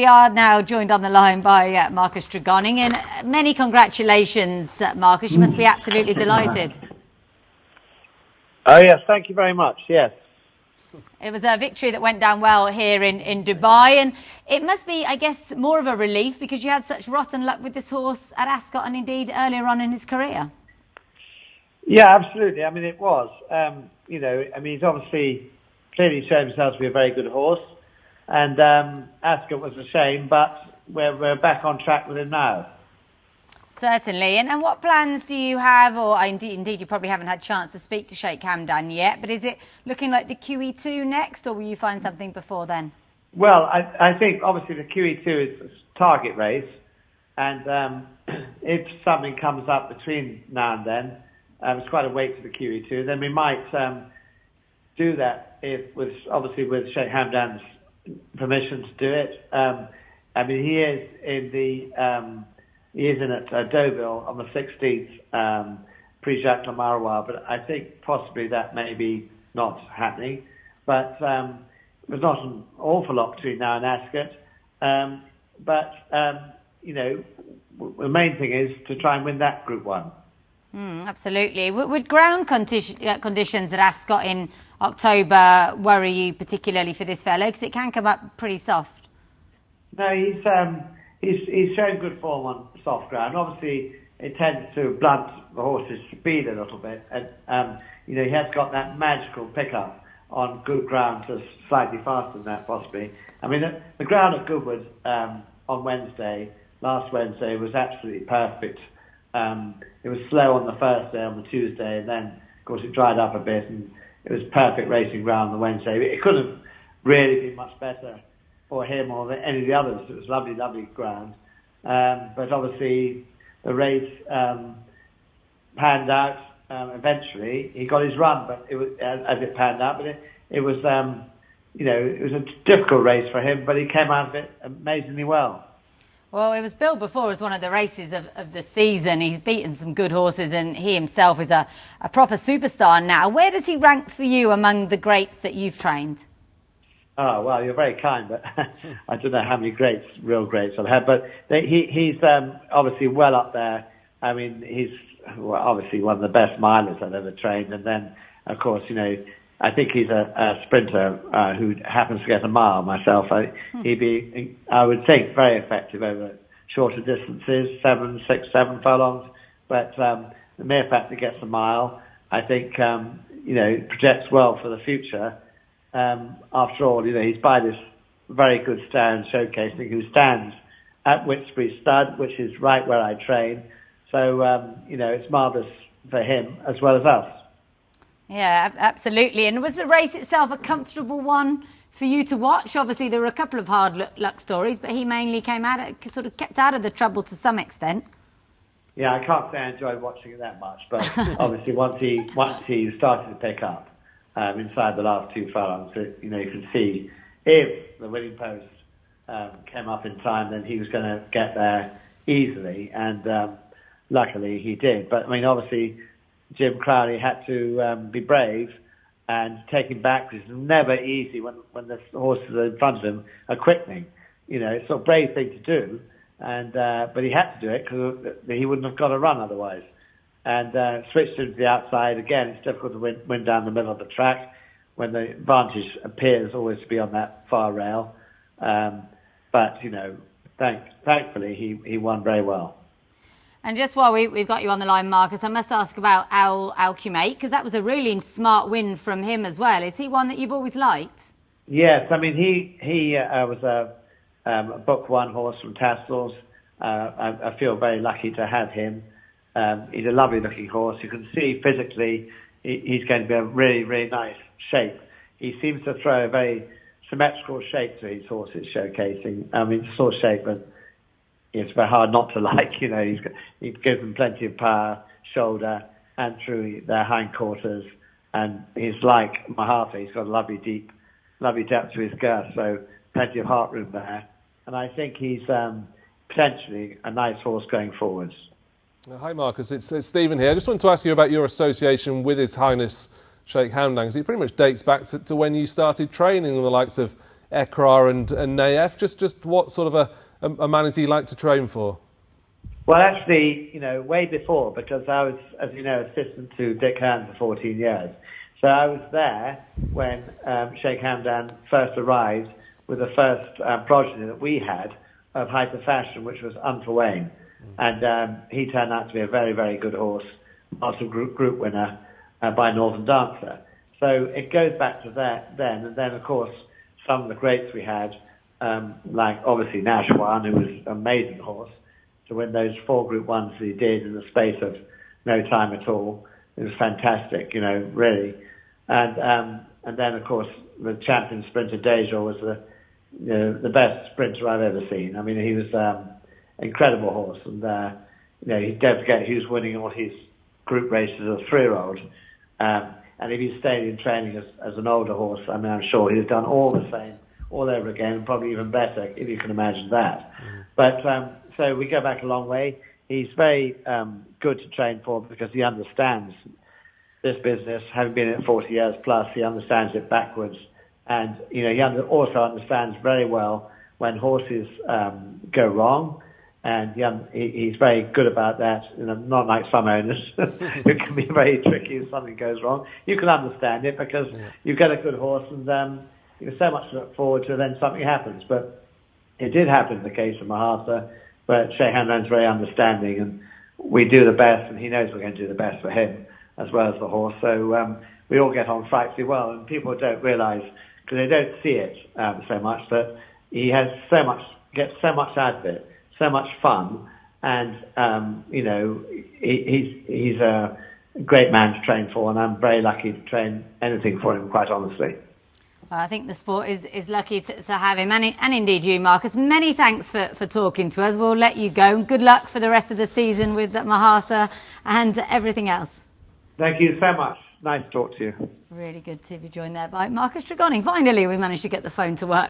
we are now joined on the line by Marcus Tregoning, and many congratulations, Marcus. You must be absolutely delighted. Oh yes, thank you very much. Yes. It was a victory that went down well here in Dubai, and it must be, I guess, more of a relief because you had such rotten luck with this horse at Ascot and indeed earlier on in his career. Yeah, absolutely. I mean, it was. He's obviously clearly shown himself to be a very good horse, and Ascot was a shame, but we're back on track with him now. Certainly. And what plans do you have, or indeed you probably haven't had a chance to speak to Sheikh Hamdan yet, but is it looking like the QE2 next, or will you find something before then? Well, I think obviously the QE2 is a target race, and if something comes up between now and then, it's quite a wait for the QE2, then we might do that with Sheikh Hamdan's permission to do it. He is in at Deauville on the 16th, pre-Jacques Lamarois, but I think possibly that may be not happening. But there's not an awful lot between now and Ascot. The main thing is to try and win that Group 1. Absolutely. Would ground conditions at Ascot in October worry you particularly for this fellow? Because it can come up pretty soft. No, he's shown good form on soft ground. Obviously, it tends to blunt the horse's speed a little bit. And, he has got that magical pickup on good ground, so slightly faster than that, possibly. I mean, the ground at Goodwood on last Wednesday, was absolutely perfect. It was slow on the first day, on the Tuesday, and then, of course, it dried up a bit, and it was perfect racing ground on the Wednesday. It couldn't really be much better for him or any of the others. It was lovely, lovely ground. But obviously the race panned out eventually. He got his run, but it was as it panned out. But it was it was a difficult race for him, but he came out of it amazingly well. Well, it was billed before as one of the races of the season. He's beaten some good horses, and he himself is a proper superstar now. Where does he rank for you among the greats that you've trained? Oh, well, you're very kind, but I don't know how many real greats I've had, but he's obviously well up there. I mean, he's obviously one of the best milers I've ever trained. And then, of course, I think he's a sprinter who happens to get a mile myself. He'd be, I would think, very effective over shorter distances, 6, 7 furlongs. But the mere fact that he gets a mile, I think, projects well for the future. After all, he's by this very good stand showcasing who stands at Whitesbury Stud, which is right where I train. So, it's marvellous for him as well as us. Yeah, absolutely. And was the race itself a comfortable one for you to watch? Obviously, there were a couple of hard luck stories, but he mainly sort of kept out of the trouble to some extent. Yeah, I can't say I enjoyed watching it that much, but obviously once he started to pick up inside the last 2 furlongs, you can see if the winning post came up in time, then he was going to get there easily, and luckily he did. But I mean, obviously Jim Crowley had to be brave and take him back, because it's never easy when the horses in front of him are quickening. It's a brave thing to do, and but he had to do it because he wouldn't have got a run otherwise. And switched him to the outside. Again, it's difficult to win down the middle of the track when the advantage appears always to be on that far rail. But thankfully he won very well. And just while we've got you on the line, Marcus, I must ask about Al-Kumate, because that was a really smart win from him as well. Is he one that you've always liked? Yes, I mean he was a Book 1 horse from Tassels. I feel very lucky to have him. He's a lovely looking horse. You can see physically he's going to be a really, really nice shape. He seems to throw a very symmetrical shape to his horses, showcasing. I mean, it's sort of shape, but it's very hard not to like. He gives them plenty of power, shoulder, and through their hindquarters. And he's like Mahafa. He's got a lovely depth to his girth, so plenty of heart room there. And I think he's potentially a nice horse going forwards. Hi Marcus, it's Stephen here. I just wanted to ask you about your association with His Highness Sheikh Hamdan, because it pretty much dates back to when you started training with the likes of Ekra and Naef. Just what sort of a man is he like to train for? Well, actually, way before, because I was, as you know, assistant to Dick Hearn for 14 years. So I was there when Sheikh Hamdan first arrived with the first progeny that we had of hyper fashion, which was Unforwain. And he turned out to be a very, very good horse, also group winner by Northern Dancer. So it goes back to that then. And then, of course, some of the greats we had, like obviously Nashwan, who was an amazing horse, to win those 4 Group 1s that he did in the space of no time at all. It was fantastic, really. And then, of course, the champion sprinter Deja was the best sprinter I've ever seen. I mean, he was incredible horse. And, don't forget he was winning all his group races as a 3-year-old. And if he stayed in training as an older horse, I mean, I'm sure he'd have done all the same all over again, and probably even better, if you can imagine that. But so we go back a long way. He's very good to train for because he understands this business, having been in it 40 years plus. He understands it backwards, and he also understands very well when horses go wrong, and he's very good about that. Not like some owners who can be very tricky if something goes wrong. You can understand it because you get a good horse, and there's so much to look forward to. Then something happens, but it did happen in the case of Mahatha. But Sheikh Hamdan's very understanding, and we do the best, and he knows we're going to do the best for him as well as the horse. So we all get on frightfully well, and people don't realise, because they don't see it so much, that he has gets so much out of it, so much fun, and he's a great man to train for, and I'm very lucky to train anything for him, quite honestly. I think the sport is lucky to have him, and indeed you, Marcus. Many thanks for talking to us. We'll let you go. Good luck for the rest of the season with Mahatha and everything else. Thank you so much. Nice to talk to you. Really good to be joined there by Marcus Tregoning. Finally, we managed to get the phone to work.